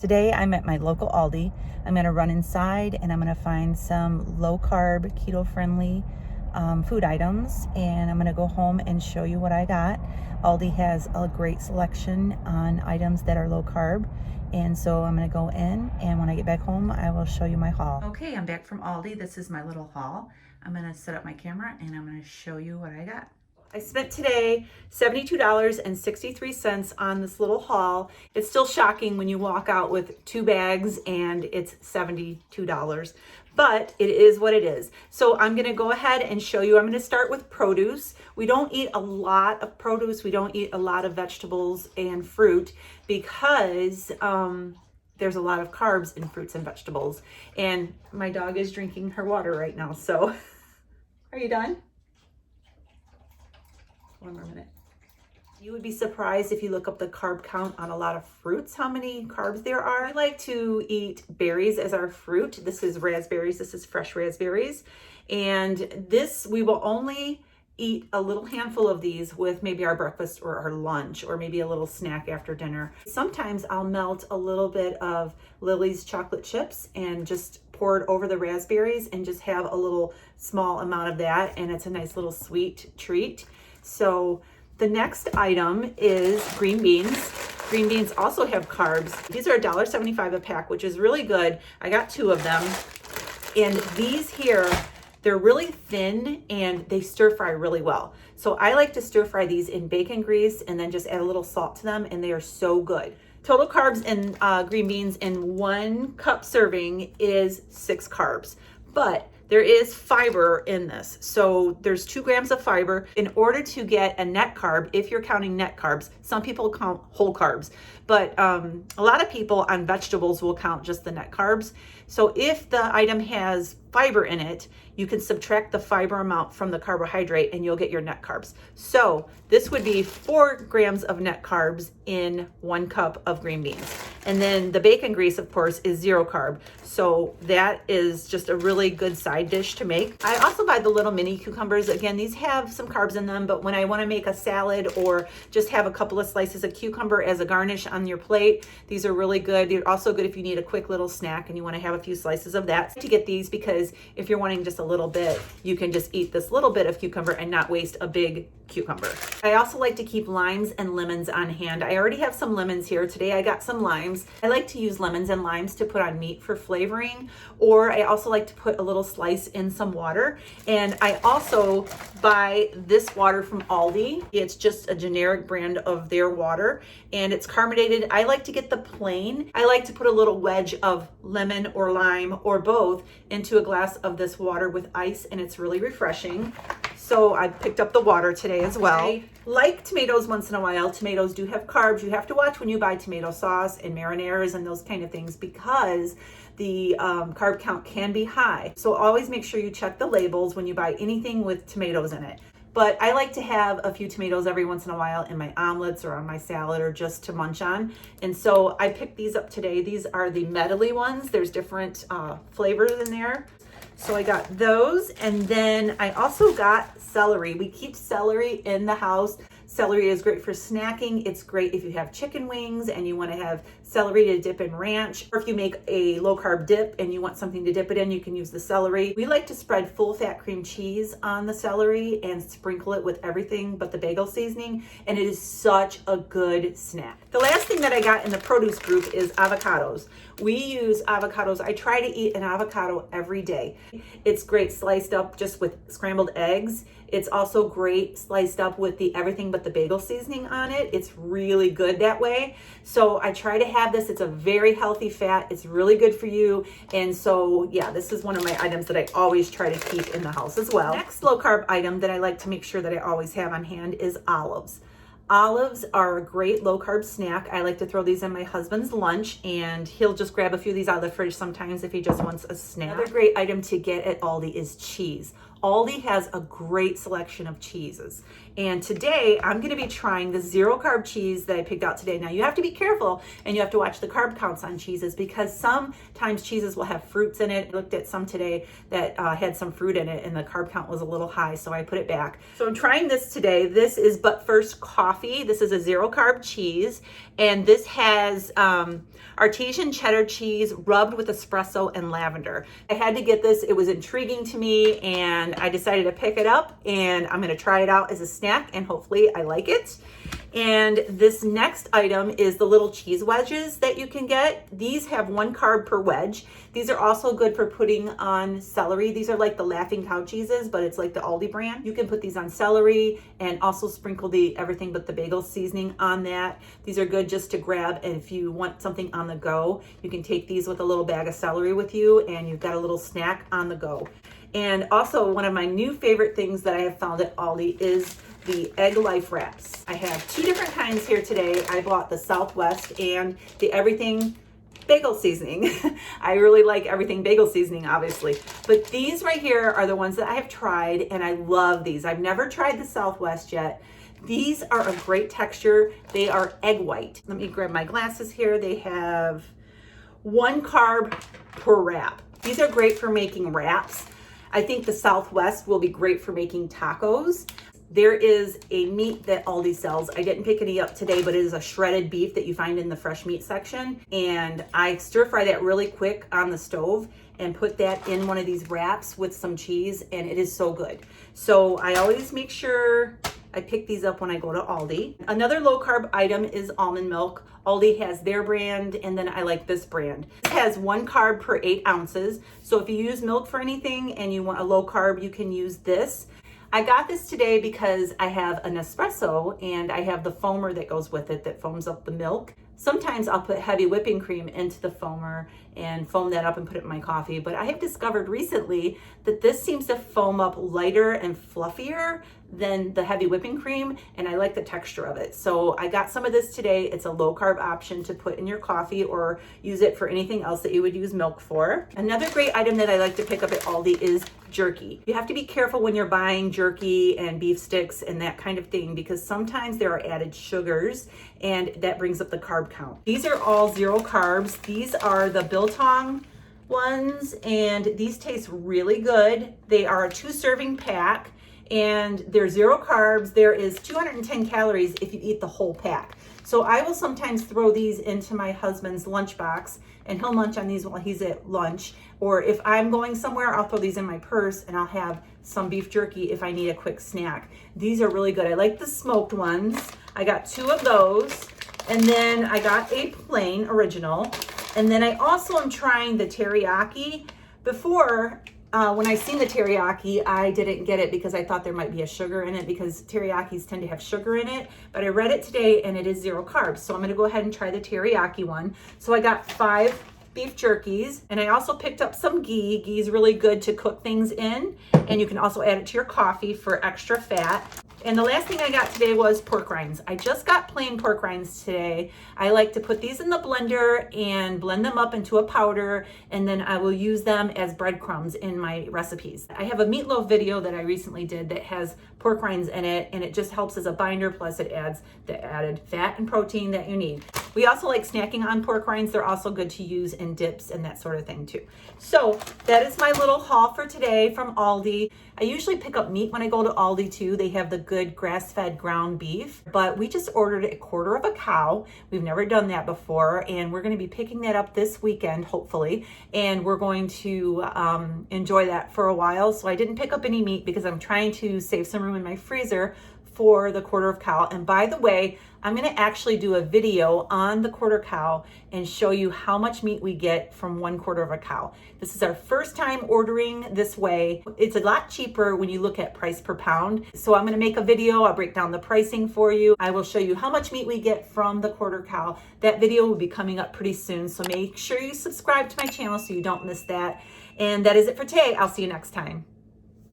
Today I'm at my local Aldi. I'm going to run inside and I'm going to find some low carb, keto friendly food items, and I'm going to go home and show you what I got. Aldi has a great selection on items that are low carb, and so I'm going to go in, and when I get back home I will show you my haul. Okay, I'm back from Aldi. This is my little haul. I'm going to set up my camera and I'm going to show you what I got. I spent today $72.63 on this little haul. It's still shocking when you walk out with 2 bags and it's $72, but it is what it is. So I'm gonna go ahead and show you. I'm gonna start with produce. We don't eat a lot of produce. We don't eat a lot of vegetables and fruit because there's a lot of carbs in fruits and vegetables. And my dog is drinking her water right now, so are you done? One more minute. You would be surprised if you look up the carb count on a lot of fruits, how many carbs there are. I like to eat berries as our fruit. This is raspberries. This is fresh raspberries. And this, we will only eat a little handful of these with maybe our breakfast or our lunch, or maybe a little snack after dinner. Sometimes I'll melt a little bit of Lily's chocolate chips and just pour it over the raspberries and just have a little small amount of that. And it's a nice little sweet treat. So the next item is green beans. Green beans also have carbs. These are $1.75 a pack, which is really good. I got 2 of them. And these here, they're really thin and they stir fry really well. So I like to stir fry these in bacon grease and then just add a little salt to them, and they are so good. Total carbs in green beans in 1 cup serving is 6 carbs, but there is fiber in this. So there's 2 grams of fiber. In order to get a net carb, if you're counting net carbs, some people count whole carbs, but a lot of people on vegetables will count just the net carbs. So if the item has fiber in it, you can subtract the fiber amount from the carbohydrate and you'll get your net carbs. So this would be 4 grams of net carbs in 1 cup of green beans. And then the bacon grease, of course, is 0 carb. So that is just a really good side dish to make. I also buy the little mini cucumbers. Again, these have some carbs in them, but when I want to make a salad or just have a couple of slices of cucumber as a garnish on your plate, these are really good. They're also good if you need a quick little snack and you want to have a few slices of that. To get these, because if you're wanting just a little bit, you can just eat this little bit of cucumber and not waste a big cucumber. I also like to keep limes and lemons on hand. I already have some lemons here. Today I got some limes. I like to use lemons and limes to put on meat for flavoring, or I also like to put a little slice in some water. And I also buy this water from Aldi. It's just a generic brand of their water and it's carbonated. I like to get the plain. I like to put a little wedge of lemon or lime or both into a glass of this water with ice, and it's really refreshing. So I picked up the water today as well. I like tomatoes once in a while. Tomatoes do have carbs. You have to watch when you buy tomato sauce and marinades and those kind of things, because the carb count can be high. So always make sure you check the labels when you buy anything with tomatoes in it. But I like to have a few tomatoes every once in a while in my omelets or on my salad or just to munch on. And so I picked these up today. These are the medley ones. There's different flavors in there. So I got those, and then I also got celery. We keep celery in the house. Celery is great for snacking. It's great if you have chicken wings and you want to have celery to dip in ranch, or if you make a low carb dip and you want something to dip it in, you can use the celery. We like to spread full fat cream cheese on the celery and sprinkle it with everything but the bagel seasoning, and it is such a good snack. The last thing that I got in the produce group is avocados. We use avocados. I try to eat an avocado every day. It's great sliced up just with scrambled eggs. It's also great sliced up with the everything but the bagel seasoning on it. It's really good that way. So I try to have this. It's a very healthy fat. It's really good for you. And so yeah, this is one of my items that I always try to keep in the house as well. Next low carb item that I like to make sure that I always have on hand is olives. Olives are a great low carb snack. I like to throw these in my husband's lunch, and he'll just grab a few of these out of the fridge sometimes if he just wants a snack. Another great item to get at Aldi is cheese. Aldi has a great selection of cheeses. And today I'm going to be trying the zero carb cheese that I picked out today. Now you have to be careful and you have to watch the carb counts on cheeses because sometimes cheeses will have fruits in it. I looked at some today that had some fruit in it and the carb count was a little high, so I put it back. So I'm trying this today. This is But First Coffee. This is a zero carb cheese, and this has artesian cheddar cheese rubbed with espresso and lavender. I had to get this. It was intriguing to me and I decided to pick it up, and I'm going to try it out as a snack and hopefully I like it. And this next item is the little cheese wedges that you can get. These have 1 carb per wedge. These are also good for putting on celery. These are like the Laughing Cow cheeses, but it's like the Aldi brand. You can put these on celery and also sprinkle the everything but the bagel seasoning on that. These are good just to grab, and if you want something on the go, you can take these with a little bag of celery with you and you've got a little snack on the go. And also one of my new favorite things that I have found at Aldi is the Egg Life Wraps. I have 2 different kinds here today. I bought the Southwest and the Everything Bagel Seasoning. I really like Everything Bagel Seasoning, obviously. But these right here are the ones that I have tried, and I love these. I've never tried the Southwest yet. These are a great texture. They are egg white. Let me grab my glasses here. They have 1 carb per wrap. These are great for making wraps. I think the Southwest will be great for making tacos. There is a meat that Aldi sells. I didn't pick any up today, but it is a shredded beef that you find in the fresh meat section. And I stir fry that really quick on the stove and put that in one of these wraps with some cheese, and it is so good. So I always make sure I pick these up when I go to Aldi. Another low carb item is almond milk. Aldi has their brand, and then I like this brand. It has 1 carb per 8 ounces. So if you use milk for anything and you want a low carb, you can use this. I got this today because I have an espresso and I have the foamer that goes with it that foams up the milk. Sometimes I'll put heavy whipping cream into the foamer and foam that up and put it in my coffee. But I have discovered recently that this seems to foam up lighter and fluffier than the heavy whipping cream, and I like the texture of it. So I got some of this today. It's a low carb option to put in your coffee or use it for anything else that you would use milk for. Another great item that I like to pick up at Aldi is jerky. You have to be careful when you're buying jerky and beef sticks and that kind of thing because sometimes there are added sugars and that brings up the carb count. These are all 0 carbs. These are the biltong ones and these taste really good. They are a 2-serving pack and they're 0 carbs. There is 210 calories if you eat the whole pack. So I will sometimes throw these into my husband's lunchbox and he'll munch on these while he's at lunch. Or if I'm going somewhere, I'll throw these in my purse and I'll have some beef jerky if I need a quick snack. These are really good. I like the smoked ones. I got 2 of those. And then I got a plain original. And then I also am trying the teriyaki. Before, when I seen the teriyaki, I didn't get it because I thought there might be a sugar in it because teriyakis tend to have sugar in it. But I read it today and it is 0 carbs. So I'm going to go ahead and try the teriyaki one. So I got 5 beef jerkies, and I also picked up some ghee. Ghee is really good to cook things in, and you can also add it to your coffee for extra fat. And the last thing I got today was pork rinds. I just got plain pork rinds today. I like to put these in the blender and blend them up into a powder, and then I will use them as breadcrumbs in my recipes. I have a meatloaf video that I recently did that has pork rinds in it, and it just helps as a binder, plus it adds the added fat and protein that you need. We also like snacking on pork rinds. They're also good to use in dips and that sort of thing too. So that is my little haul for today from Aldi. I usually pick up meat when I go to Aldi too. They have the good grass-fed ground beef, but we just ordered a quarter of a cow. We've never done that before, and we're going to be picking that up this weekend, hopefully, and we're going to enjoy that for a while. So I didn't pick up any meat because I'm trying to save some room in my freezer for the quarter of cow. And by the way, I'm going to actually do a video on the quarter cow and show you how much meat we get from 1/4 of a cow. This is our first time ordering this way. It's a lot cheaper when you look at price per pound. So I'm going to make a video. I'll break down the pricing for you. I will show you how much meat we get from the quarter cow. That video will be coming up pretty soon. So make sure you subscribe to my channel so you don't miss that. And that is it for today. I'll see you next time.